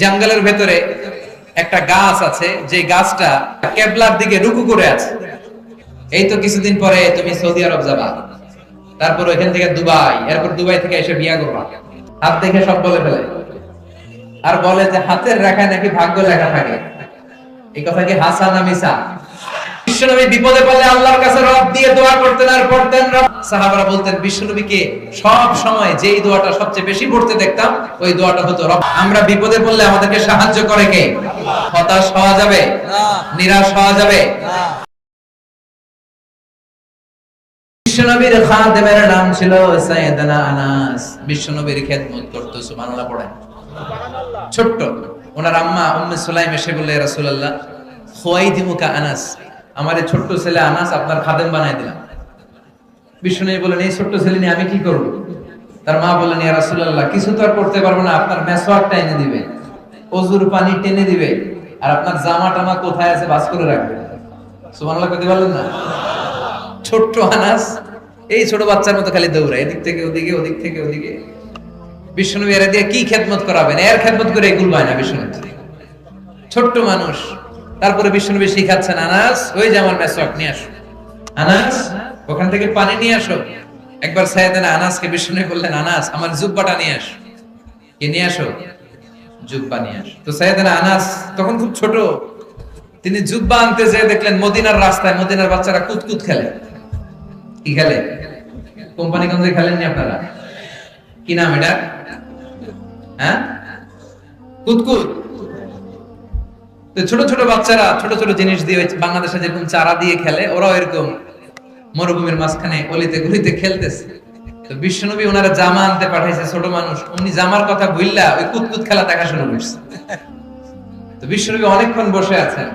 জঙ্গলের ভেতরে একটা গাছ আছে, যে গাছটা কেবলার দিকে রুকু করে আছে। এই তো কিছুদিন পরে তুমি সৌদি আরব যাবা, তারপর ওইখান থেকে দুবাই, এরপর দুবাই থেকে এসে বিয়া করবা। হাত দেখে সব বলে ফেলে, আর বলে যে হাতের রেখায় নাকি ভাগ্য লেখা থাকে। এই কথা কি হাসা না মিছা? বিশ্বনবী বিপদে পড়লে আল্লাহর কাছে রব দিয়ে দোয়া করতেন আর পড়তেন। সাহাবারা বলতেন বিশ্বনবীকে সব সময় যেই দোয়াটা সবচেয়ে বেশি পড়তে দেখতাম ওই দোয়াটা হতো রব। আমরা বিপদে পড়লে আমাদেরকে সাহায্য করে কে? হতাশ হওয়া যাবে না, নিরাশ হওয়া যাবে না। বিশ্বনবীর খাদেমের নাম ছিল সাইয়েদনা আনাস। বিশ্বনবীর খেদমত করত, সুবহানাল্লাহ পড়েন। ছোট্ট ওনার আম্মা উম্মে সুলাইম এসে বললেন, ইয়া রাসূলুল্লাহ খুয়াইদিমুকা আনাস, আমার এই ছোট্ট ছেলে আনাস আপনার খাদেম বানাই দিলাম। বিশ্বনবী বললেন, এই ছোট্ট ছেলে নিয়ে আমি কি করব? তার মা বললেন, ইয়া রাসূলুল্লাহ কিছু তো আর করতে পারবো না, আপনার মেসওয়াকটা এনে দিবে, ওযুর পানি টেনে দিবে, আর আপনার জামা টামা কোথায় আছে ভাঁজ করে রাখবে। সুবহানাল্লাহ কইতে পারলেন না? ছোট্ট আনাস এই ছোট বাচ্চার মতো খালি দৌড়ায় এদিক থেকে ওদিকে, ওদিক থেকে ওদিকে। বিশ্বনবী এর দিয়ে কি খেদমত করাবেন? এর খেদমত করে এগুল হয় না বিশ্বনবী, ছোট্ট মানুষ। তারপরে বিশ্বনবী শিখাচ্ছেন, আনাস ওই যে আমার মেসওয়াক নিয়ে আসো, আনাস ওখান থেকে পানি নিয়ে আসো। একবার সাইয়েদনা আনাসকে বিশ্বনবী বললেন, আনাস আমার জুব্বাটা নিয়ে আসো। কি নিয়ে আসো? জুব্বা নিয়ে আসো। তো সাইয়েদনা আনাস তখন খুব ছোট, তিনি জুব্বা আনতে যেয়ে দেখলেন মদিনার রাস্তায় মদিনার বাচ্চারা কুতকুত খেলে। কি খেলে? কোম্পানিগঞ্জে খেলেননি আপনারা? কি নাম এটা? হ্যাঁ, কুতকুত। তো ছোট ছোট বাচ্চারা ছোট ছোট জিনিস দিয়ে, বাংলাদেশে যেরকম চারা দিয়ে খেলে, ওরাও এরকম মরুভূমির মাঝখানে অলিতে গলিতে খেলতেছে। তো বিশ্বনবী ওনারা জামা আনতে পাঠাইছে, ছোট মানুষ, উনি জামার কথা ভুললা ওই কুতকুত খেলা দেখা শুরু করছে। তো বিশ্বনবী অনেকক্ষণ বসে আছেন,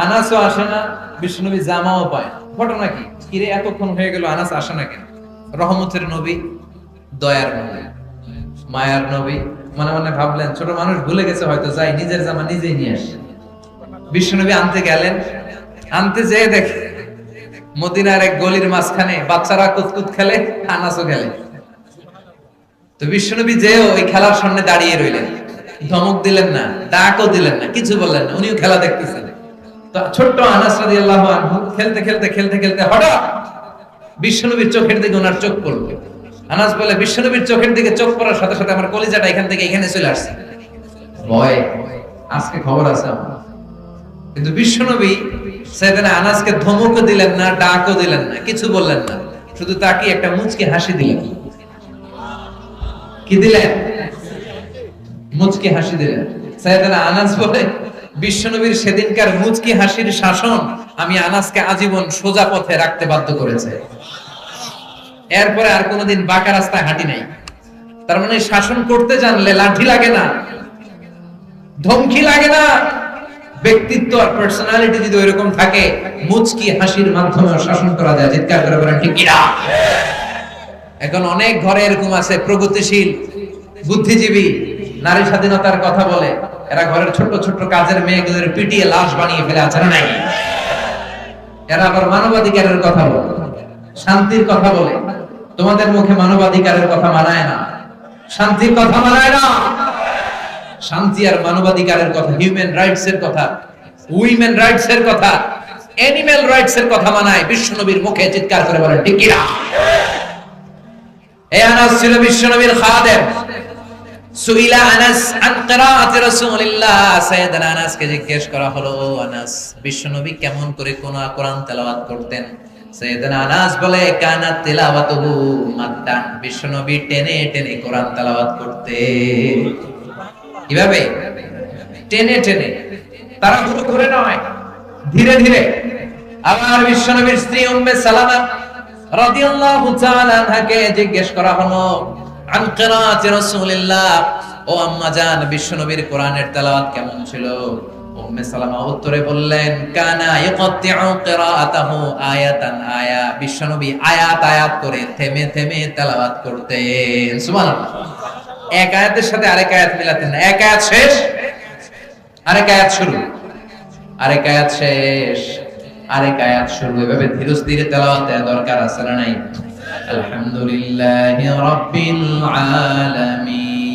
আনাসও আসে না, বিশ্বনবী জামাও পায় না। ঘটনা কি? কিরে এতক্ষণ হয়ে গেল আনাস আসে না কেন? রহমতের নবী, দয়ার নবী, মায়ার নবী। মনে মনে ভাবলেন ছোট মানুষ ভুলে গেছে হয়তো, যাই নিজের জামা নিজেই নিয়ে আসে। বিশ্বনবী আনতে গেলেন, আনতে যেয়ে দেখে মদিনার এক গলির মাঝখানে বাচ্চারা কুতকুত খেলে, আনাসও খেলে। তো বিশ্বনবী যেও ওই খেলার সামনে দাঁড়িয়ে রইলেন, ধমক দিলেন না, ডাকও দিলেন না, কিছু বললেন না, উনিও খেলা দেখতেছেন। তো ছোট্ট আনাস রাদিয়াল্লাহু আনহু খেলতে খেলতে খেলতে খেলতে হঠাৎ বিশ্বনবীর চোখের দিকে ওনার চোখ পড়ল। আনাস বলে, বিশ্বনবীর চোখের দিকে চোখ পড়ার সাথে সাথে আমার কলিজাটা এখান থেকে এখানে চলে আসছে। ভয়, আজকে খবর আছে আমার। কিন্তু বিশ্বনবী সাইয়েদনা আনাসকে ধমকও দিলেন না, ডাকও দিলেন না, কিছু বললেন না, শুধু তাকে একটা মুচকি হাসি দিলেন। কি দিলেন? মুচকি হাসি দিলেন। সাইয়েদনা আনাস বলে, বিশ্বনবীর সেদিনকার মুচকি হাসির শাসন আমি আনাসকে আজীবন সোজা পথে রাখতে বাধ্য করেছে। এরপরে আর কোনোদিন বাঁকা রাস্তায় হাঁটি নাই। তার মানে শাসন করতে জানলে লাঠি লাগে না, ধমকি লাগে না। ব্যক্তিত্ব আর পার্সোনালিটি যদি ওইরকম থাকে, মুচকি হাসির মাধ্যমে শাসন করা যায়। চিৎকার করে বলেন ঠিক কিনা? এখন অনেক ঘরে এরকম আছে প্রগতিশীল বুদ্ধিজীবী, নারী স্বাধীনতার কথা বলে, এরা ঘরের ছোট ছোট কাজের মেয়েগুলোর পিটিয়ে লাশ বানিয়ে ফেলে, আছে না নাই? এরা আবার মানবাধিকারের কথা বলে, শান্তির কথা বলে। তোমাদের মুখে মানবাধিকারের কথা মানায় না, শান্তির কথা মানায় না। শান্তি আর মানবাধিকারের কথা, হিউম্যান রাইটস এর কথা, উইমেন রাইটস এর কথা, অ্যানিম্যাল রাইটস এর কথা মানায়। বিশ্বনবীর মুখে চিৎকার করে বলেন ঠিক কিনা? এই আনাস ছিল বিশ্বনবীর খাদেম। সুইলা আনাস আন কিরাআতি রাসূলিল্লাহ, সাইয়েদনা আনাসকে জিজ্ঞেস করা হলো, আনাস বিশ্বনবী কেমন করে কোরআন তেলাওয়াত করতেন? সাইয়েদনা আনাস বলে, কানাত তিলাওয়াতুহু মাদ্দান, বিশ্বনবী টেনে টেনে কোরআন তেলাওয়াত করতেন। কিভাবে? টেনে টেনে, তাড়াহুড়ো করে নয়, ধীরে ধীরে। আবার বিশ্বনবীর স্ত্রী উম্মে সালামা রাদিয়াল্লাহু তাআলা আনহাকে জিজ্ঞেস করা হলো, আন কিরাআতি রাসূলিল্লাহ, ও আম্মা জান বিশ্বনবীর কোরআনের তেলাওয়াত কেমন ছিল? উম্মে সালামা উত্তরে বললেন, কানা ইয়াকতিউ কিরাআতাহু আয়াতান আয়া, বিশ্বনবী আয়াত আয়াত করে থেমে থেমে তেলাওয়াত করতেন। সুবহানাল্লাহ। এক আয়াতের সাথে আরেক আয়াত মিলাতেন না, এক আয়াত শেষ আরেক আয়াত শুরু, আরেক আয়াত শেষ আরেক আয়াত শুরু, এভাবে ধীরে ধীরে তেলাওয়াতের দরকার আছে না নাই? আলহামদুলিল্লাহি রাব্বিল আলামিন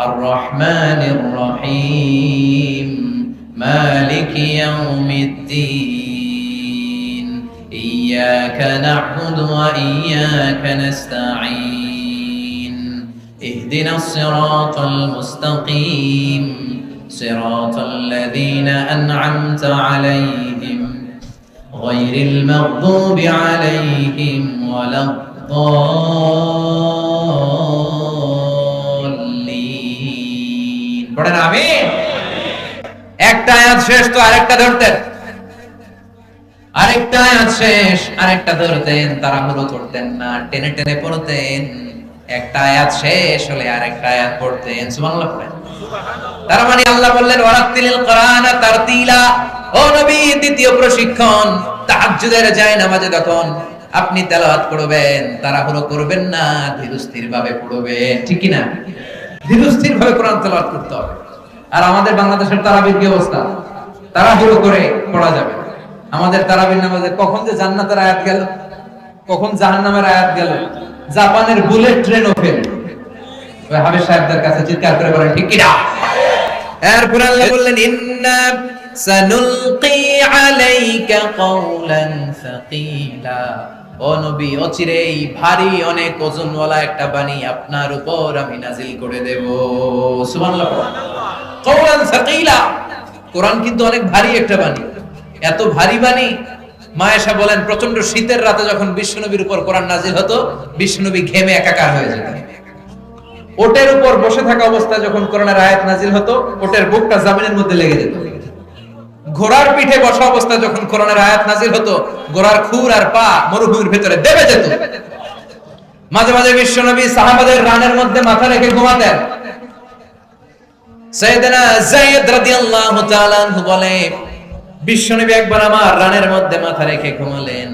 আর রহমানির রহিম মালিকি ইয়াউমিদ্দিন ইয়্যাকা না'বুদু ওয়া ইয়্যাকা নাস্তাঈন ইহদিনাস সিরাতাল মুস্তাকিম সিরাতাল লাযীনা আন'আমতা আলাইহিম গায়রিল মাগদুবি আলাইহিম ওয়ালাদ-দাল্লিন। পড়েন আমিন। একটা আয়াত শেষ তো আরেকটা ধরতেন, আরেকটা আয়াত শেষ আরেকটা ধরতেন, তাড়াহুড়ো করতেন না, টেনে টেনে পড়তেন। একটা আয়াত শেষ হলে আরেকটা আয়াত পড়তেন। সুবহানাল্লাহ পড়েন। তার মানে আল্লাহ বললেন ওয়ারাতিলিল কুরআনা তারতিলা। ও নবী, দ্বিতীয় প্রশিক্ষণ, তাহাজ্জুদের যায় নামাজে যখন আপনি তেলাওয়াত করবেন, তাড়াহুড়ো করবেন না, ধীরস্থির ভাবে পড়বেন। ঠিক কি না? ধীরস্থির ভাবে কোরআন তেলাওয়াত করতে হবে। আর আমাদের বাংলাদেশের তারাবির কি অবস্থা? তাড়াহুড়ো করে পড়া যাবে। আমাদের তারাবির নামাজে কখন যে জান্নাতের আয়াত গেল, কখন জাহান্নামের আয়াত গেল, জাপানের বুলেট ট্রেনও ফেল। ওই হাবিব সাহেবদের কাছে চিৎকার করে বলেন ঠিক কি না? এরপর আল্লাহ বললেন ইন্না সানুলকি আলাইকা কওলান সাকিলা। ও নবী, অচিরেই ভারী অনেক ওজনওয়ালা একটা বাণী আপনার উপর আমি নাজিল করে দেব। সুবহানাল্লাহ। কওলান সাকিলা, কোরআন কিন্তু অনেক ভারী একটা বাণী। এত ভারী বাণী, মা আয়েশা বলেন প্রচন্ড শীতের রাতে যখন বিশ্বনবীর উপর কোরআন নাজিল হতো, বিশ্বনবী ঘেমে একাকার হয়ে যেতেন। ওটের উপর বসে থাকা অবস্থায় যখন কোরআনের আয়াত নাজিল হতো, ওটের বুকটা জমিনের মধ্যে লেগে যেত। ঘোড়ার পিঠে বসা অবস্থায় যখন কোরআনের আয়াত নাজিল হতো, ঘোড়ার খুর আর পা মরুভূমির ভেতরে দেবে যেত। মাঝে মাঝে বিশ্বনবী সাহাবাদের রানের মধ্যে মাথা রেখে ঘুমাতেন। সাইয়েদনা যায়েদ রাদিয়াল্লাহু তাআলা আনহু বলে, বিশ্বনবী একবার আমার রানের মধ্যে মাথা রেখে ঘুমালেন,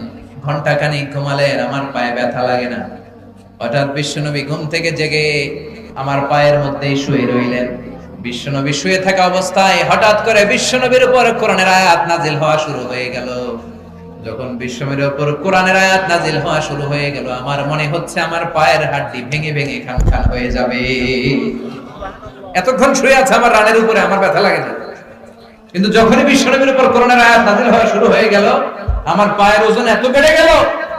ঘন্টাখানেক ঘুমালেন, আমার পায়ে ব্যথা লাগে না। হঠাৎ বিশ্বনবী ঘুম থেকে জেগে আমার পায়ের মধ্যেই শুয়ে রইলেন। বিশ্বনবী শুয়ে থাকা অবস্থায় হঠাৎ করে বিশ্বনবীর উপর কোরআনের আয়াত নাজিল হওয়া শুরু হয়ে গেল। যখন বিশ্বনবীর উপর কোরআনের আয়াত নাজিল হওয়া শুরু হয়ে গেল, আমার মনে হচ্ছে আমার পায়ের হাড়টি ভেঙে ভেঙে খান খান হয়ে যাবে। এতক্ষণ শুয়ে আছে আমার রানের উপরে, আমার ব্যথা লাগে না, কিন্তু যখনই বিশ্বনবীর উপর কোরআনের আয়াত নাজিল হওয়া শুরু হয়ে গেল, আমার পায়ের ওজন এত বেড়ে গেল,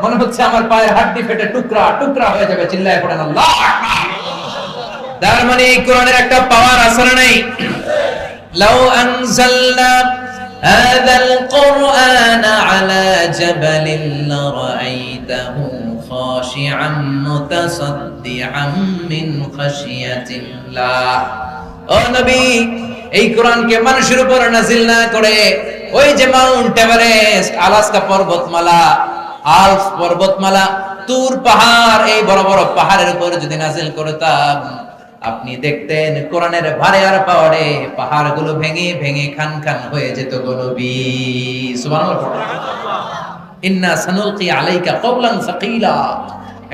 মনে হচ্ছে আমার পায়ের হাড়টি ফেটে টুকরা টুকরা হয়ে যাবে। চিল্লায়ে পড়েন আল্লাহু আকবার। তার মানে এই কোরআনের একটা পাওয়ার আসলে নাই। লাউ আনজালনা হাযাল কুরআনা আলা জাবালিন লারাআইতাহু খাশিআন মুতাসাদ্দিআন মিন খাশিয়াতিল্লাহ। ও নবী, এই কোরআনকে মানুষের উপর নাজিল না করে ওই যে মাউন্ট এভারেস্ট, আলাস্কা পর্বতমালা, আল্পস পর্বতমালা, তুর পাহাড়, এই বড় বড় পাহাড়ের উপর যদি নাজিল করতাম, আপনি দেখতেন কোরআনের ভারে আর পাওয়ারে পাহাড়গুলো ভেঙে ভেঙে খান খান হয়ে যেত গো নবী। সুবহানাল্লাহ। ইন্না সানুলকি আলাইকা কওলান সাকিলা,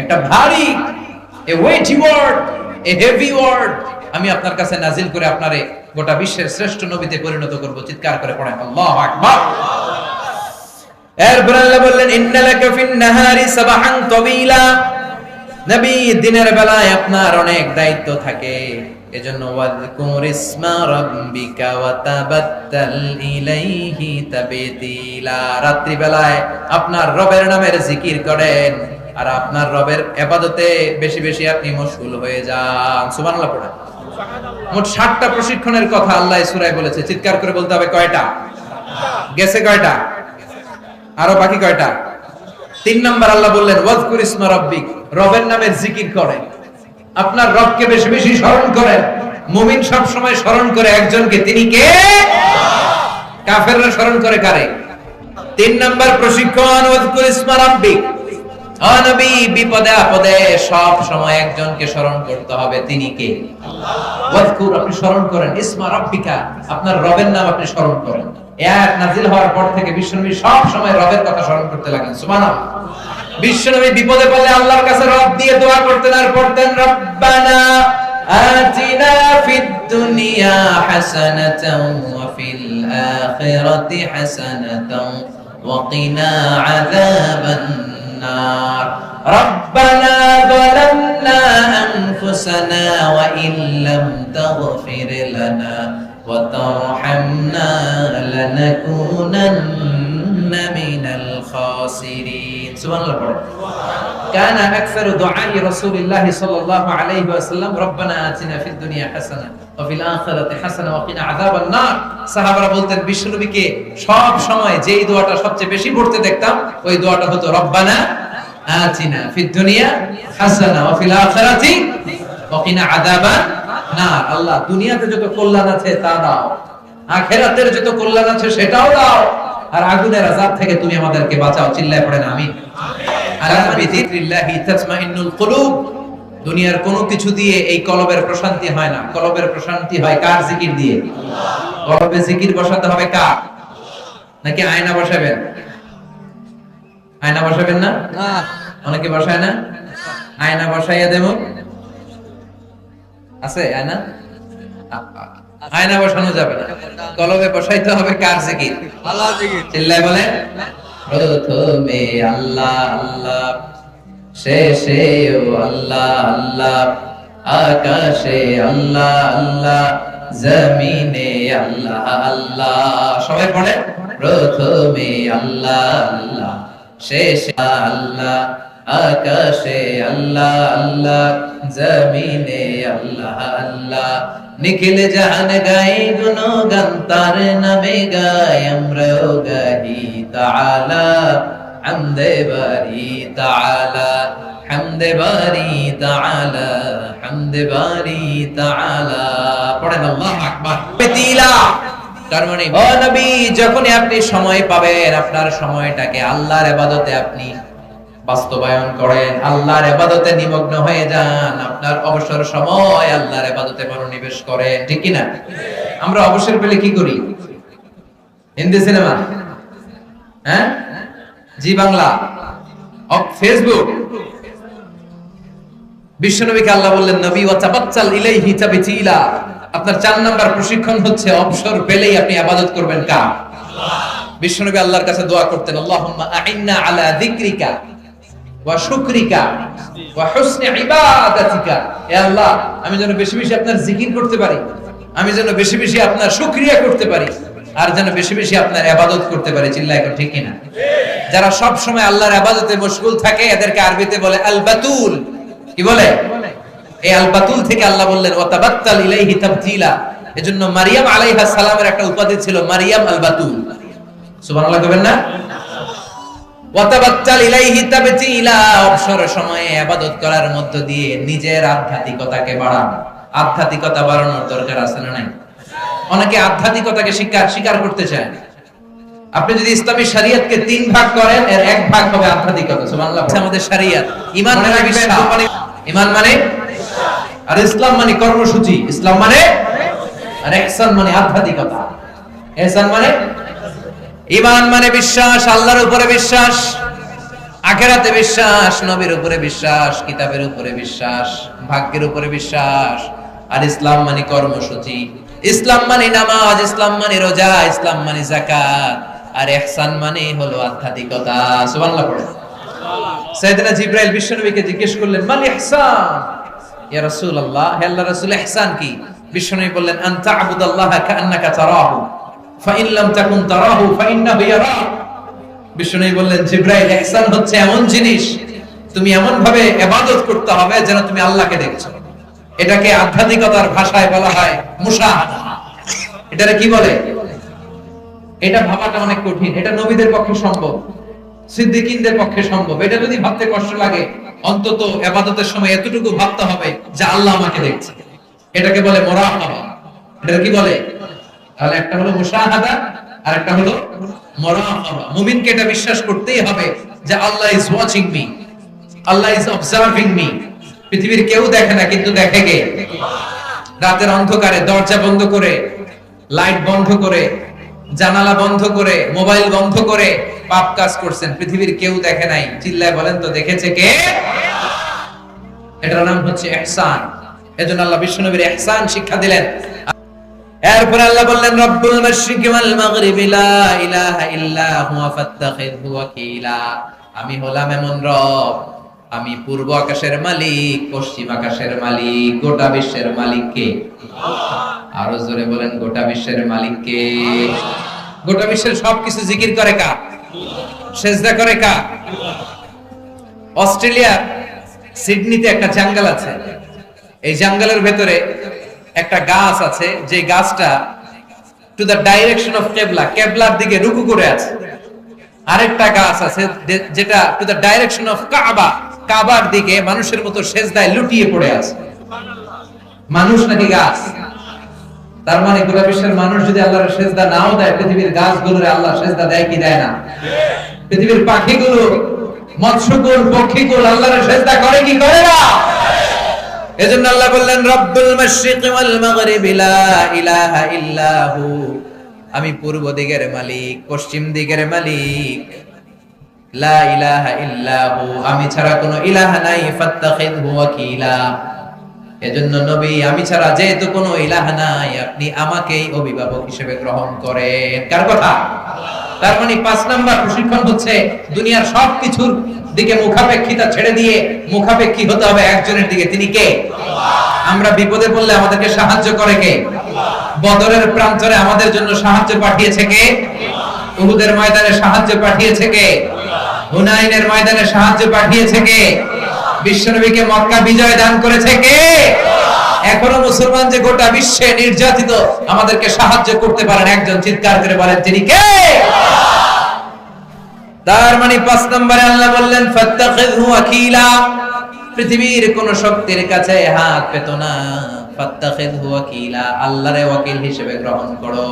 একটা ভারী, a weighty word, a heavy word আমি আপনার কাছে নাজিল করে আপনারে গোটা বিশ্বের শ্রেষ্ঠ নবীতে পরিণত করব। চিৎকার করে পড়েন আল্লাহু আকবার। এরপর আল্লাহ বললেন ইন্নালাকা ফিন নাহারি সাবাহান তাওয়িলা। নবী, দিনের বেলায় আপনার অনেক দায়িত্ব থাকে, এজন্য ওয়াযকুর ইসমা রাব্বিকা ওয়া তাবাত্তাল ইলাইহি তাবতিলা। রাত্রি বেলায় আপনার রবের নামের জিকির করেন আর আপনার রবের ইবাদতে বেশি বেশি আপনি মশগুল হয়ে যান। সুবহানাল্লাহ পড়েন। মোট 60টা প্রশিক্ষণের কথা আল্লাহ সূরায় বলেছে। চিৎকার করে বলতে হবে কয়টা? গেছে কয়টা? আরো বাকি কয়টা? 3 নাম্বার আল্লাহ বললেন ওয়াজকুর ইসমা রাব্বিক, রবের নামের জিকির করেন, আপনার রবকে বেশি বেশি স্মরণ করেন। মুমিন সব সময় স্মরণ করে একজনকে, তিনি কে? কাফেররা স্মরণ করে কারে? 3 নাম্বার প্রশিক্ষণ ওয়াজকুর ইসমা রাব্বিক। ও নবী, বিপদে আপদে সব সময় একজনকে স্মরণ করতে হবে, তিনি কে? আল্লাহ। ওয়াজকুর, আপনি স্মরণ করেন, ইসমা রাব্বিকা, আপনার রবের নাম আপনি স্মরণ করেন। আয়াত নাযিল হওয়ার পর থেকে বিশ্বনবী সব সময় রবের কথা স্মরণ করতে লাগেন। সুবহানাল্লাহ। বিশ্বনবী বিপদে পড়লে আল্লাহর কাছে রব দিয়ে দোয়া করতেন আর পড়তেন রব্বানা আতিনা ফিদ দুনিয়া হাসানাতাও ওয়া ফিল আখিরাতি হাসানাতাও ওয়া কিনা আযাবান নার। ربنا ظلمنا أنفسنا وإن لم تغفر لنا وترحمنا لنكونن من الخاسرين سبحان الله كان أكثر دعاء رسول الله صلى الله عليه وسلم ربنا آتنا في الدنيا حسنة وفي الآخرة حسنة وقنا عذاب النار সাহাবারা বলতেন বিশ্বনবীকে সব সময় যেই দোয়াটা সবচেয়ে বেশি পড়তে দেখতাম ওই দোয়াটা হতো রব্বানা আতিনা ফিদ দুনিয়া হাসানা ওয়া ফিল আখিরাতি ওয়া কিনা আযাবান নার আল্লাহ দুনিয়াতে যত কল্যাণ আছে তা দাও আখিরাতের যত কল্যাণ আছে সেটাও দাও আর আগুনের আযাব থেকে তুমি আমাদেরকে বাঁচাও চিল্লায় পড়েন আমিন আলা বিযিক্রিল্লাহি তাতমাইন্নুল কুলুব দুনিয়ার কোনো কিছু দিয়ে এই কলবের প্রশান্তি হয় না কলবের প্রশান্তি হয় কার জিকির দিয়ে কলবে জিকির বসাতে হবে কার নাকি আয়না বসাবেন আয়না বসাবেন না অনেকে বসায় না আয়না বসাইয়া দেব আছে আয়না আয়না বসানো যাবে না কলবে বসাইতে হবে কার জিকির আল্লাহ জিকির চিল্লায় বলেন প্রথমে আল্লাহ আল্লাহ শেষে ও আল্লাহ আল্লাহ আকাশে আল্লাহ আল্লাহ জমিনে আল্লাহ আল্লাহ সবাই পড়ে প্রথমে আল্লাহ আল্লাহ শেষে আল্লাহ আকাশে আল্লাহ আল্লাহ জমিনে আল্লাহ আল্লাহ নিখিল জাহান গাই গুণগান তার নামে গাই আমরাও গাই তাআলা হামদে বারি তাআলা হামদে বারি তাআলা হামদে বারি তাআলা পড়েন আল্লাহু আকবার পেতিলা তার মানে ও নবী যখনই আপনি সময় পাবেন আপনার সময়টাকে আল্লাহর ইবাদতে আপনি বাস্তবায়ন করেন আল্লাহর ইবাদতে নিমগ্ন হয়ে যান আপনার অবসর সময় আল্লাহর ইবাদতে মনোনিবেশ করেন ঠিক কি না আমরা অবসর পেলে কি করি হিন্দি সিনেমা হ্যাঁ জি বাংলা ফেসবুক বিশ্বনবীকে আল্লাহ বললেন নবী ওয়া তাবাত্তাল ইলাইহি তাবতিলা আপনার 4 নাম্বার প্রশিক্ষণ হচ্ছে অবসর পেলেই আপনি ইবাদত করবেন কার আল্লাহ বিশ্বনবী আল্লাহর কাছে দোয়া করতেন আল্লাহুম্মা আইন্না আলা যিকরিকা ওয়া শুকরিকা ওয়া হুসনি ইবাদাতিকা হে আল্লাহ আমি যেন বেশি বেশি আপনার জিকির করতে পারি আমি যেন বেশি বেশি আপনার শুকরিয়া করতে পারি আর যেন বেশি বেশি আপনার ইবাদত করতে পারি চিল্লায় এখন ঠিক কি না যারা সব সময় আল্লাহর ইবাদতে মশগুল থাকে এদেরকে আরবিতে বলে আল বাতুল কি বলে এই আল বাতুল থেকে আল্লাহ বললেন ওয়া তাবাত্তাল ইলাইহি তাবতিলা এজন্য মারিয়াম আলাইহা সালামের একটা উপাধি ছিল মারিয়াম আল বাতুল সুবহানাল্লাহ কইবেন না ওয়া তাবাত্তাল ইলাইহি তাবতিলা অবসর সময়ে ইবাদত করার মধ্য দিয়ে নিজের আধ্যাত্মিকতাকে বাড়ান আধ্যাত্মিকতা বাড়ানোর দরকার আছে না নাই অনেকে আধ্যাত্মিকতাকে স্বীকার করতে চায় আপনি যদি ইসলামী শরীয়তকে 3 ভাগ করেন এর এক ভাগ হবে আধ্যাত্মিকতা সুবহানাল্লাহ আমাদের শরীয়ত ঈমান মানে বিশ্বাস ঈমান মানে আর ইসলাম মানে কর্মসূচি ইসলাম মানে আর ইহসান মানে আধ্যাত্মিকতা ইহসান মানে ঈমান মানে বিশ্বাস আল্লাহর উপরে বিশ্বাস আখিরাতে বিশ্বাস নবীর উপরে বিশ্বাস কিতাবের উপরে বিশ্বাস ভাগ্যের উপরে বিশ্বাস আর ইসলাম মানে কর্মসূচি ইসলাম মানে নামাজ ইসলাম মানে রোজা ইসলাম মানে যাকাত আর ইহসান মানে হলো আধ্যাত্মিকতা সুবহানাল্লাহ পড়ে সাইয়েদনা জিবরাইল বিশ্বনবীকে জিজ্ঞেস করলেন মাল ইহসান ইয়া রাসূলুল্লাহ হে আল্লাহর রাসূল ইহসান কি বিশ্বনবী বললেন আন তা'বুদাল্লাহা কাআন্নাকা তারাহু ফাইন লাম তাকুন তারাহু ফাইন্নাহু ইয়ারাক বিশ্বনবী বললেন জিবরাইল ইহসান হচ্ছে এমন জিনিস তুমি এমন ভাবে ইবাদত করতে হবে যেন তুমি আল্লাহকে দেখছো এটাকে আধ্যাত্মিকতার ভাষায় বলা হয় মুশাহাদা এটারে কি বলে এটা ভাবাটা অনেক কঠিন এটা নবীদের পক্ষে সম্ভব সিদ্দিকীনদের পক্ষে সম্ভব এটা যদি ভাবতে কষ্ট লাগে অন্তত ইবাদতের সময় এতটুকু ভাবতে হবে যে আল্লাহ আমাকে দেখছে এটাকে বলে মুরাকাবা এটা কি বলে তাহলে একটা হলো মুশাহাদা আর একটা হলো মুরাকাবা মুমিনকে এটা বিশ্বাস করতেই হবে যে Allah is watching me Allah is observing me পৃথিবীর কেউ দেখে না কিন্তু দেখে কে রাতের অন্ধকারে দরজা বন্ধ করে লাইট বন্ধ করে জানালা বন্ধ করে মোবাইল বন্ধ করে পাপ কাজ করছেন পৃথিবীর কেউ দেখে নাই চিল্লায় বলেন তো দেখেছে কে এটার নাম হচ্ছে ইহসান এজন্য আল্লাহ বিশ্বনবীর ইহসান শিক্ষা দিলেন এরপর আল্লাহ বললেন রব্বুল মাশরিকি ওয়াল মাগরিবি লা ইলাহা ইল্লা হুয়া ফাত্তাখিযহু ওয়াকিলা আমি হলাম এমন রব আমি পূর্ব আকাশের মালিক, পশ্চিম আকাশের মালিক, গোটা বিশ্বের মালিক কে? আরো জোরে বলেন, গোটা বিশ্বের মালিক কে? গোটা বিশ্বের সবকিছু জিকির করে কার? সেজদা করে কার? অস্ট্রেলিয়ার সিডনিতে একটা জঙ্গল আছে। এই জঙ্গলের ভেতরে একটা গাছ আছে, যে গাছটা টু দ্য ডাইরেকশন অফ কেবলা, কেবলার দিকে রুকু করে আছে। আরেকটা গাছ আছে যেটা টু দ্য ডাইরেকশন অফ কাবা, কাবার দিকে মানুষের মতো সেজদায় লুটিয়ে পড়ে আছে। মানুষ নাকি গাছ? তার মানে গোটা বিশ্বের মানুষ যদি আল্লাহর সেজদা নাও দেয়, পৃথিবীর গাছগুলোরে আল্লাহ সেজদা দেয় কি দেয় না? পৃথিবীর পাখিগুলো, মৎস্যকুল, পক্ষীকুল আল্লাহর সেজদা করে কি করে না? এজন্য আল্লাহ বললেন, রব্বুল মাশরিকি ওয়াল মাগরিবি লা ইলাহা ইল্লাহু, আমি পূর্ব দিকের মালিক, পশ্চিম দিকের মালিক, লা ইলাহা ইল্লাহু, আমি ছাড়া কোনো ইলাহ নাই, ফাত্তাখিযহু ওয়াকিলা। এজন্য নবী, আমি ছাড়া যেহেতু কোনো ইলাহ নাই, আপনি আমাকেই অভিভাবক হিসেবে গ্রহণ করেন। কার কথা? তার মানে 5 নাম্বার প্রশিক্ষণ হচ্ছে দুনিয়ার সবকিছুর দিকে মুখাপেক্ষিতা ছেড়ে দিয়ে মুখাপেক্ষী হতে হবে একজনের দিকে। তিনি কে? আমরা বিপদে পড়লে আমাদেরকে সাহায্য করে কে? বদরের প্রান্তরে আমাদের জন্য সাহায্য পাঠিয়েছে কে? উহুদের ময়দানে সাহায্য পাঠিয়েছে কে? হুনাইনের ময়দানে সাহায্য পাঠিয়েছে কে? বিশ্বনবীকে মক্কা বিজয় দান করেছে কে? এখনো মুসলমান যে গোটা বিশ্বে নির্যাতিত, আমাদেরকে সাহায্য করতে পারেন একজন, চিৎকার করে বলেন তিনি কে? তার মানে 5 নম্বরে আল্লাহ বললেন, ফাত্তাখিযহু ওয়াকিলা, পৃথিবীর কোন শক্তির কাছে হাত পেত না। ফাত্তাখিযহু ওয়াকিলা, আল্লাহরে ওয়াকিল হিসেবে গ্রহণ করো।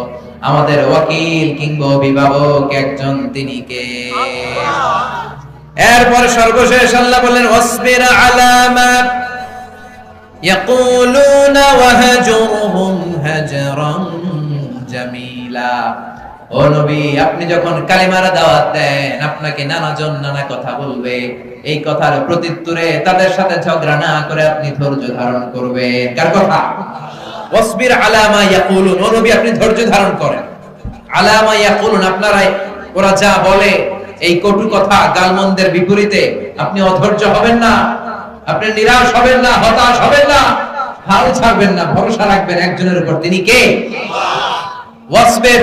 আমাদের ওয়াকিল কিংবা অভিভাবক একজন, তিনি কে? এরপর সর্বশেষ আল্লাহ বললেন, ওয়াসবির আলা মা ইয়াকুলুনা ওয়াহজুরহুম হাজরান জামিলা। ও নবী, আপনি যখন কালিমার দাওয়াত দেন, আপনাকে নানাজন নানা কথা বলবে, এই কথার প্রত্যুত্তরে তাদের সাথে ঝগড়া না করে আপনি ধৈর্য ধারণ করবেন। কার কথা? ওয়াসবির আলা মা ইয়াকুলুন, ও নবী আপনি ধৈর্য ধারণ করেন। আলা মা ইয়াকুলুন, আপনারা ওরা যা বলে এই কটু কথা, গালমন্দের বিপরীতে আপনি অধৈর্য হবেন না, আপনি নিরাশ হবেন না, হতাশ হবেন না, হাল ছাড়বেন না, ভরসা রাখবেন একজনের উপর, তিনি কে? ওয়াসবির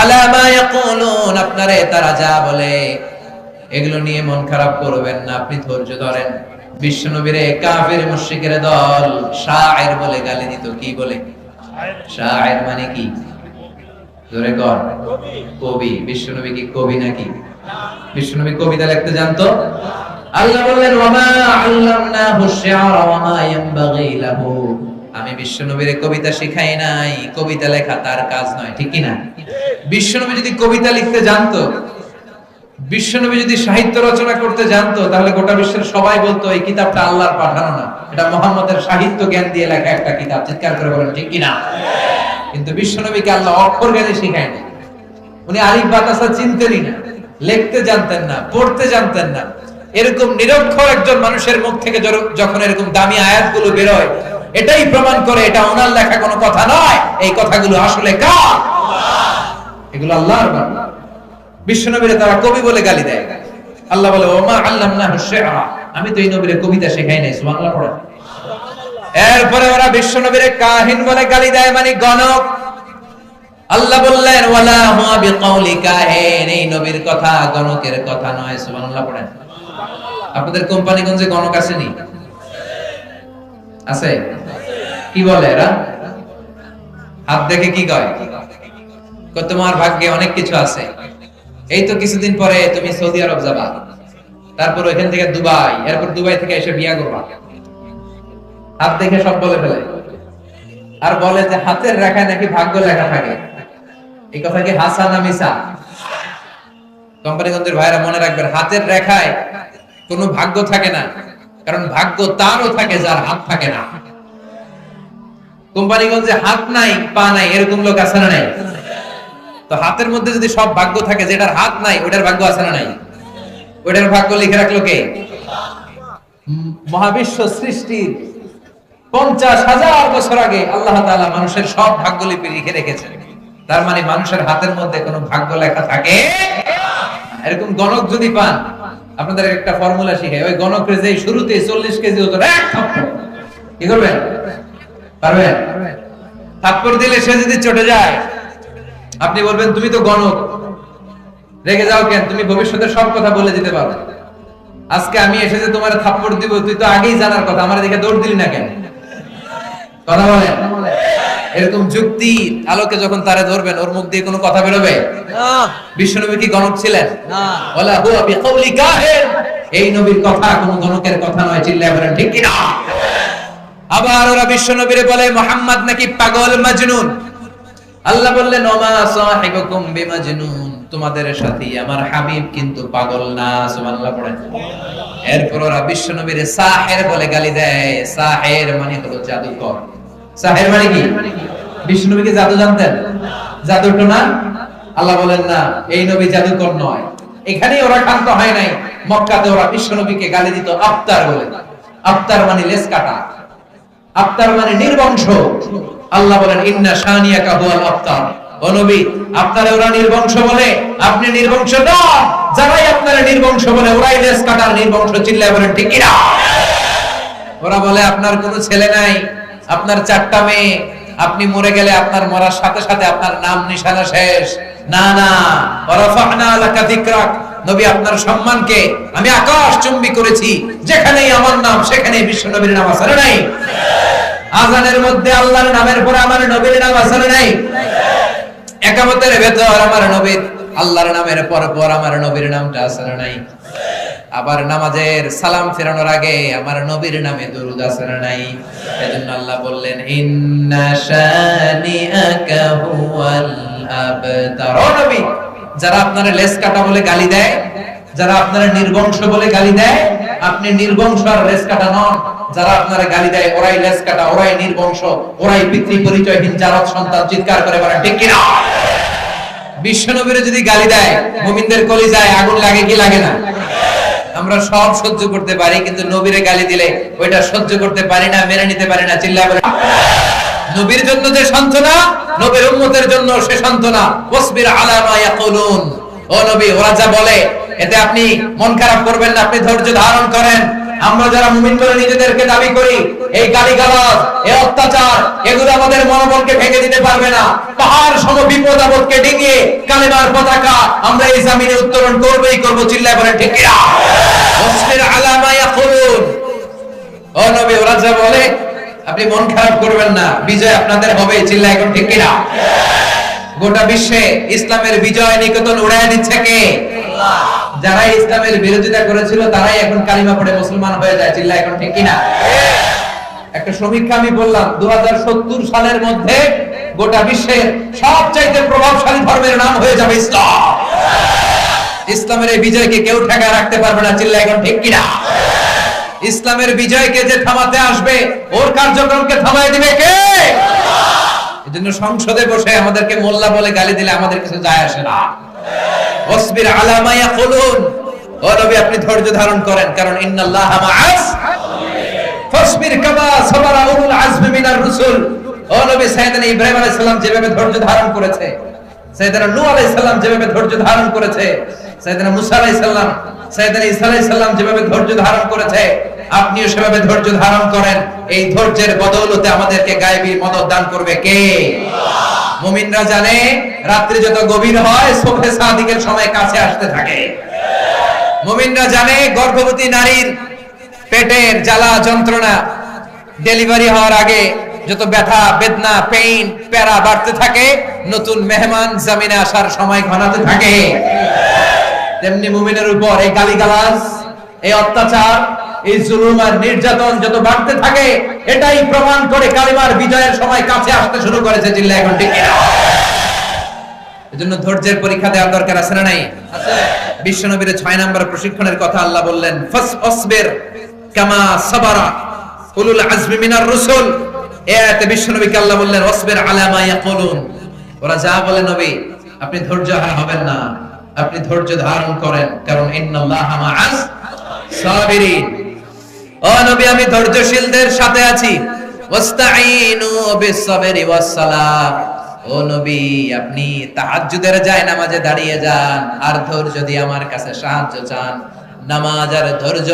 আলা মা ইয়াকুলুন, আপনারে তারা যা বলে এগুলো নিয়ে মন খারাপ করবেন না, আপনি ধৈর্য ধরেন। বিশ্বনবীরে কাফের মুশরিকের দল শায়ের বলে গালি দিত। কি বলে? শায়ের মানে কি? জোরে কর। কবি। বিশ্বনবী কি কবি নাকি? বিশ্বনবী কবিতা লিখতে জানতো? আল্লাহ বললেন, ওয়ামা আল্লামনাহু শি'রা ওয়ামা ইয়ানবাগি লাহু, আমি বিশ্বনবীরে কবিতা শিখাই নাই, কবিতা লেখা তার কাজ নয়। ঠিক কি না? বিশ্বনবী যদি কবিতা লিখতে জানতো, বিশ্বনবী যদি সাহিত্য রচনা করতে জানতো, তাহলে গোটা বিশ্বের সবাই বলতো এই কিতাবটা আল্লাহর পাঠানো না, এটা মুহাম্মদের সাহিত্য জ্ঞান দিয়ে লেখা একটা কিতাব। চিৎকার করে বলেন ঠিক কি না? কিন্তু বিশ্বনবীকে আল্লাহ অক্ষর জ্ঞানে শিখায়নি। উনি আলিফ বা তাসা চিনতেনই না, লিখতে জানতেন না, পড়তে জানতেন না। এরকম নিরক্ষর একজন মানুষের মুখ থেকে যখন এরকম দামি আয়াতগুলো বের হয়, এটাই প্রমাণ করে এটা ওনার লেখা কোনো কথা নয়, এই কথাগুলো আসলে কার? এগুলো আল্লাহর বাণী। বিশ্বনবীরে তারা কবি বলে গালি দেয়। আল্লাহ বলে, ওমা আল্লামনাহু শি'রা, আমি তো এই নবীরে কবিতা শেখাই নাই। সুবহানাল্লাহ পড়েন। এরপরে ওরা বিশ্বনবীরে কাহিন বলে গালি দেয়, মানে গণক। আল্লাহ বললেন, ওয়ালা হুয়া বিকাউলি কাহিন, এই নবীর কথা গণকের কথা নয়। সুবহানাল্লাহ পড়েন। আপনাদের কোম্পানিগঞ্জে গণক আসেনি? আছে? কি বলে এরা? হাত দেখে কি কয়? তোমার ভাগ্যে অনেক কিছু আছে, এই তো কিছুদিন পরে তুমি সৌদি আরব যাবা, তারপর ওইখান থেকে দুবাই, এরপর দুবাই থেকে এসে বিয়া করবা। হাত দেখে সব বলে ফেলে। আর বলে যে হাতের রেখায় নাকি ভাগ্য লেখা থাকে। এই কথা কি হাসা না মিছা? কোম্পানিগঞ্জের ভাইরা মনে রাখবেন, হাতের রেখায় কোনো ভাগ্য থাকে না, কারণ ভাগ্য তারও থাকে যার হাত থাকে না। কোম্পানিগঞ্জে হাত নাই পা নাই এরকম লোক আছে না নাই? তো হাতের মধ্যে যদি সব ভাগ্য থাকে, যেটার হাত নাই ওটার ভাগ্য আছে না নাই? ওটার ভাগ্য লিখে রাখলো কে? মহাবিশ্ব সৃষ্টির 50,000 বছর আগে আল্লাহ তাআলা মানুষের সব ভাগ্যলিপি লিখে রেখেছেন। তার মানে মানুষের হাতের মধ্যে কোনো ভাগ্য লেখা থাকে। এরকম গণক যদি পান, আপনাদের একটা ফর্মুলা শিখাই, ওই গণকে যে শুরুতে 40 কেজি ওজন এক থাপ্পড়, কি করবেন? পারবেন? থাপ্পড় দিলে সে যদি চটে যায়, আপনি বলবেন তুমি তো গণক, রেগে যাও কেন? তুমি ভবিষ্যতের সব কথা বলে দিতে পারো। আজকে আমি এসে যে তোমার থাপ্পড় দিব, তুই তো আগেই জানার কথা, আমার দিকে দৌড় দিলি না কেন? কথা বলেন। এরকম যুক্তি আলোকে যখন তারে ধরবেন, ওর মুখ দিয়ে কোনো কথা বেরোবে না। বিশ্বনবী কি গণক ছিলেন? না। ওয়ালা হুয়া বিকাউলি কাহিন, এই নবীর কথা কোনো গণকের কথা নয়। চিল্লায়ে বলেন ঠিক কি না? আবার ওরা বিশ্বনবীরে বলে মুহাম্মদ নাকি পাগল, মাজনুন। আল্লাহ বললেন ওমা সাহিবুকুম বিমাজনুন, তোমাদের সাথী আমার হাবিব কিন্তু পাগল না। সুবহানাল্লাহ পড়েন। এরপর ওরা বিশ্বনবীরে সাহের বলে গালি দেয়। সাহের মানে হলো জাদুকর। সাহের মানে কি? বিশ্বনবীকে জাদু জানতেন? জাদু তো না। আল্লাহ বলেন না, এই নবী জাদুকর নয়। এখানেই ওরা শান্ত হয় নাই, মক্কাতে ওরা বিশ্বনবীকে গালি দিত আফতার বলে। আফতার মানে লেজ কাটা, আফতার মানে নির্বংশ। আল্লাহ বলেন ইন্না শানিয়াকা হুয়াল আফতার, ও নবী আপনারা ওরা নির্বংশ বলে, আপনি নির্বংশ নন। যারাই আপনারা নির্বংশ বলে ওরাই লেজ কাটার নির্বংশ। চিল্লায় বলেন ঠিক কি না? ওরা বলে আপনার কোনো ছেলে নাই, আপনার 4টা মেয়ে, আপনি মরে গেলে আপনার মরার সাথে সাথে আপনার নাম নিশানা শেষ। না না, ওয়ারাফা'না লাকা যিকরাক, নবী আপনার সম্মানকে আমি আকাশ চুম্বি করেছি, যেখানেই আমার নাম সেখানেই বিশ্বনবীর নাম আছে না নাই? আযানের মধ্যে আল্লাহর নামের পরে আমার নবীর নাম আছে না নাই? একামতের ভেতর আমার নবীর, আল্লাহর নামের পর পর আমার নবীর নামটা আছে না নাই? আবার নামাজের সালাম ফেরানোর আগে আমার নবীর নামে দরুদ আছে না নাই? এজন্য আল্লাহ বললেন ইন্না শানিআকা হুয়াল আবতার। ও নবী, যারা আপনারা লেজ কাটা বলে গালি দেয়, যারা আপনারা নির্বংশ বলে গালি দেয়, আপনি নির্বংশ আর লেজ কাটা নন। যারা আপনারা গালি দেয় ওরাই লেজ কাটা, ওরাই নির্বংশ, ওরাই পিতৃ পরিচয়হীন জারদ সন্তান। চিৎকার করে বলেন ঠিক কি না? বিশ্বনবীরে যদি গালি দেয়, মুমিনদের কলিজায় আগুন লাগে কি লাগে না? আমরা সব সহ্য করতে পারি, কিন্তু নবীরে গালি দিলে ওইটা সহ্য করতে পারি না, মেনে নিতে পারি না। চিল্লায় বলেন। নবীর জন্য যে সান্ত্বনা, নবীর উম্মতের জন্য সে সান্ত্বনা। ওয়াসবির আলা মা ইয়াকুলুন, ও নবী ওরা যা বলে এতে আপনি মন খারাপ করবেন না, আপনি ধৈর্য ধারণ করেন। আমরা যারা মুমিন বলে নিজেদেরকে দাবি করি, এই গালিগালাজ, এই অত্যাচার, এগুলো আমাদের মনোবলকে ভেঙে দিতে পারবে না। পাহাড় সম বিপদ আপদকে ডিঙিয়ে কালেমার পতাকা আমরা এই জমিনে উত্তোলন করবই করব। চিল্লায় বলেন ঠিক কি না? ওয়াসবির আলা মা ইয়াকুলুন, ও নবী ওরা যা বলে আপনি মন খারাপ করবেন না, বিজয় আপনাদের হবে। চিল্লায় এখন ঠিক কি না? গোটা বিশ্বে ইসলামের বিজয় নিকেতন উড়ায় দিচ্ছে কে? আল্লাহ। যারা ইসলামের বিরোধিতা করেছিল তারাই এখন কালিমা পড়ে মুসলমান হয়ে যায়। চিল্লায় এখন ঠিক কি না? একটা সমীক্ষা আমি বললাম 2070 সালের মধ্যে গোটা বিশ্বের সবচাইতে প্রভাবশালী ধর্মের নাম হয়ে যাবে ইসলাম। ইসলামের এই বিজয়কে কেউ ঠেকায় রাখতে পারবে না। চিল্লায় এখন ঠিক কি না? ইসলামের বিজয়কে যে থামাতে আসবে, ওর কার্যক্রমকে থামায় দিবে কে? এজন্য সংসদে বসে আমাদেরকে মোল্লা বলে গালি দিলে আমাদের কিছু যায় আসে না। ওয়াসবির আলা মা ইয়াকুলুন, ও নবী আপনি ধৈর্য ধারণ করেন, কারণ ইন্নাল্লাহা মাআস ফাসবির কামা সাবারা উলুল আজমি মিনার রাসূল। ও নবী সাইয়েদনা ইব্রাহিম আলাইহিস সালাম যেভাবে ধৈর্য ধারণ করেছে, সাইয়েদনা নূহ আলাইহিস সালাম যেভাবে ধৈর্য ধারণ করেছে, সাইয়েদনা মুসা আলাইহিস সালাম, সাইয়েদনা ঈসা আলাইহিস সালাম যেভাবে ধৈর্য ধারণ করেছে, আপনিও সেভাবে ধৈর্য ধারণ করেন। এই ধৈর্যের বদৌলতে আমাদেরকে গায়েবী মদদ দান করবে কে? আল্লাহ। মুমিনরা জানে রাত্রি যত গভীর হয় সুবহে সাদিকের সময় কাছে আসতে থাকে। মুমিনরা জানে গর্ভবতী নারীর পেটের জ্বালা যন্ত্রণা, ডেলিভারি হওয়ার আগে যত ব্যথা বেদনা পেইন প্যারা বাড়তে থাকে, নতুন মেহমান জমিনে আসার সময় ঘনাতে থাকে। তেমনি মুমিনের উপর এই গালিগালাজ, এই অত্যাচার, এই জুলুম আর নির্যাতন যত বাড়তে থাকে, এটাই প্রমাণ করে কালিমার বিজয়ের সময় কাছে আসতে শুরু করেছে। চিল্লায় এখন ঠিক কিনা? এজন্য ধৈর্যের পরীক্ষা দেওয়ার দরকার আছে না নাই? আছে। বিশ্বনবীর 6 নম্বর প্রশিক্ষণের কথা আল্লাহ বললেন, ফাসবির কামা সাবারা উলুল আজমি মিনার রাসূল। এতে বিশ্বনবীকে আল্লাহ বললেন ওয়াসবির আলা মা ইয়াকুলুন, ওরা যা বলে নবী আপনি ধৈর্যহারা হবেন না, আপনি ধৈর্য ধারণ করেন, কারণ ইন্নাল্লাহা মাআস সাবিরিন। ও নবী আমি ধৈর্যশীলদের সাথে আছি। ওয়াস্তাঈনু বিস-সাবরি ওয়াস-সালাহ। ও নবী আপনি তাহাজ্জুদের যায় নামাজে দাঁড়িয়ে যান আর ধৈর্য দিয়ে আমার কাছে সাহায্য চান। নামাজ আর ধৈর্য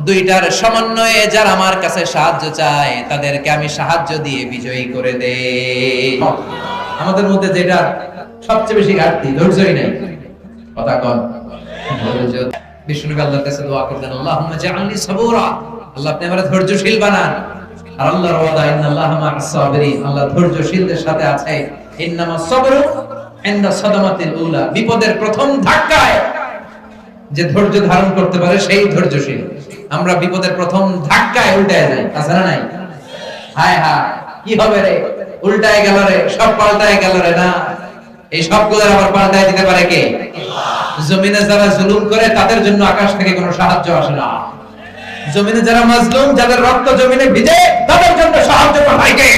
দুইটার সমন্বয়ে যারা আমার কাছে সাহায্য চায় তাদেরকে আমি সাহায্য দিয়ে বিজয়ী করে দেই। আমাদের মধ্যে যেটা সবচেয়ে বেশি ঘাটতি ধৈর্যই নেই। কথা কন ধৈর্য। বিষ্ণু আল্লাহর কাছে দোয়া করতেন, আল্লাহুম্মা জাআলনি সাবুরা, আল্লাহ আপনি আমারে ধৈর্যশীল বানান। আর আল্লাহর ওয়াদা ইন্নাল্লাহা মা'আস সাবিরিন, আল্লাহ ধৈর্যশীলদের সাথে আছে। ইন্নামাস সাবরু ইনদা সাদামাতিল উলা, বিপদের প্রথম ধাক্কায় যে ধৈর্য ধারণ করতে পারে সেই ধৈর্যশীল। আমরা বিপদের প্রথম ধাক্কায় উল্টায় যাই, আছে না নাই? হায় হায় কি হবে রে, উল্টায় গেল রে, সব পাল্টায় গেল রে। না, এই সবগুলো আবার পাল্টায় দিতে পারে কে? জমিনে যারা জুলুম করে তাদের জন্য আকাশ থেকে কোনো সাহায্য আসে না। জমিনে যারা মাজলুম, যাদের রক্ত জমিনে ভিজে, তাদের জন্য সাহায্য পাঠায় কে?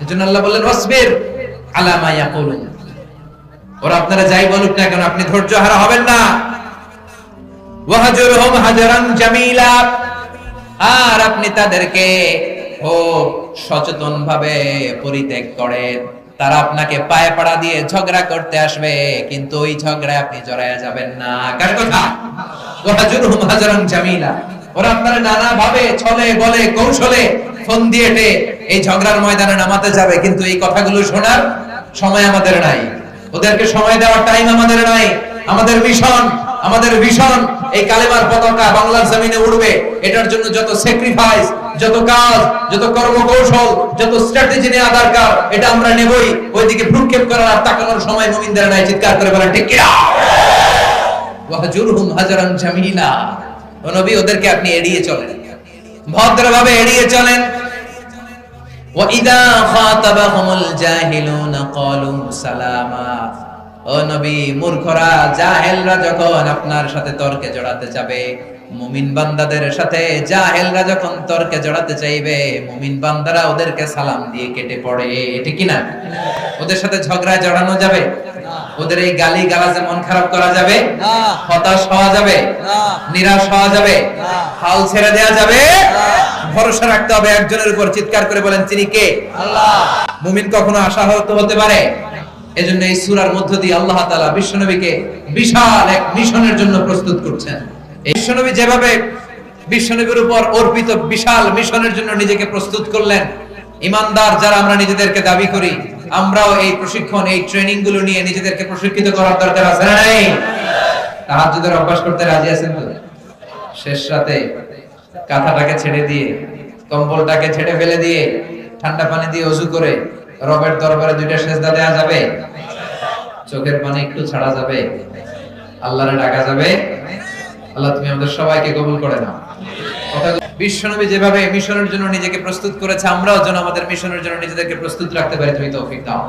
এজন্য আল্লাহ বললেন ওয়াসবির আলা মা ইয়াকুলুন, ওরা আপনারা যাই বলুক না কেন আপনি ধৈর্য হারা হবেন না। ওয়াহজুরহুম হাজরান জামিলা, আর আপনি তাদেরকে খুব সচেতন ভাবে পরিত্যাগ করেন। তারা আপনাকে পায়ে পাড়া দিয়ে ঝগড়া করতে আসবে, কিন্তু ওই ঝগড়ায় আপনি জড়ায়া যাবেন না। কার কথা? ওয়াহজুরহুম হাজরান জামিলা, ওরা আপনারা নানা ভাবে ছলে বলে কৌশলে ফোন দিয়েটে এই ঝগড়ার ময়দানে নামাতে যাবে, কিন্তু এই কথাগুলো শোনার সময় আমাদের নাই। ওদেরকে সময় দেওয়ার টাইম আমাদের নাই। আমাদের ভিশন এই কালেমার পতাকা বাংলার জমিনে উড়বে, এটার জন্য যত স্যাক্রিফাইস, যত কাজ, যত কর্মকৌশল, যত স্ট্র্যাটেজি নেওয়া দরকার এটা আমরা নেবই। ওইদিকে ভ্রুক্ষেপ করার আর তাকানোর সময় মুমিনদের নাই। চিৎকার করে বলেন ঠিক কিনা? ওয়াহজুরহুম হাজরান জামিলা, ও নবী ওদেরকে আপনি এড়িয়ে চলেন, ভদ্রভাবে এড়িয়ে চলেন। ওয়াইদা খাতাবাহুমুল জাহিলুনা ক্বালু সালামা, ও নবী মূর্খরা জাহেলরা যখন আপনার সাথে তর্কে জড়াতে যাবে, মুমিন বান্দাদের সাথে জাহেলরা যখন তর্কে জড়াতে চাইবে, মুমিন বান্দারা ওদেরকে সালাম দিয়ে কেটে পড়ে। ঠিক কি না? ওদের সাথে ঝগড়ায় জড়ানো যাবে না, ওদের এই গালি গালাজে মন খারাপ করা যাবে না, হতাশ হওয়া যাবে না, নিরাশ হওয়া যাবে না, হাল ছেড়ে দেওয়া যাবে না। ভরসা রাখতে হবে একজনের উপর। চিৎকার করে বলেন তিনি কে? আল্লাহ। মুমিন কখনো আশাহত হতে পারে? এজন্য এই সূরার মধ্য দিয়ে আল্লাহ তাআলা বিশ্বনবীকে বিশাল এক মিশনের জন্য প্রস্তুত করছেন। এই বিশ্বনবী যেভাবে বিশ্বনবীর উপর অর্পিত বিশাল মিশনের জন্য নিজেকে প্রস্তুত করলেন, ঈমানদার যারা আমরা নিজেদেরকে দাবি করি, আমরাও এই প্রশিক্ষণ, এই ট্রেনিং গুলো নিয়ে নিজেদেরকে প্রশিক্ষিত করার দরকার আছে না নাই? তাহাজ্জুদের অভ্যাস করতে রাজি আছেন তো? শেষ রাতে কাঁথাটাকে ছেড়ে দিয়ে, কম্বলটাকে ছেড়ে ফেলে দিয়ে, ঠান্ডা পানি দিয়ে ওযু করে রবের দরবারে দুইটা সেজদা দেয়া যাবে? চোখের পানি একটু ছাড়া যাবে? আল্লাহরে ডাকা যাবে? আল্লাহ তুমি আমাদের সবাইকে কবুল করে নাও। বিশ্বনবী যেভাবে মিশনের জন্য নিজেকে প্রস্তুত করেছে, আমরাও যেন আমাদের মিশনের জন্য নিজেদেরকে প্রস্তুত রাখতে পারি। তুমি তৌফিক দাও।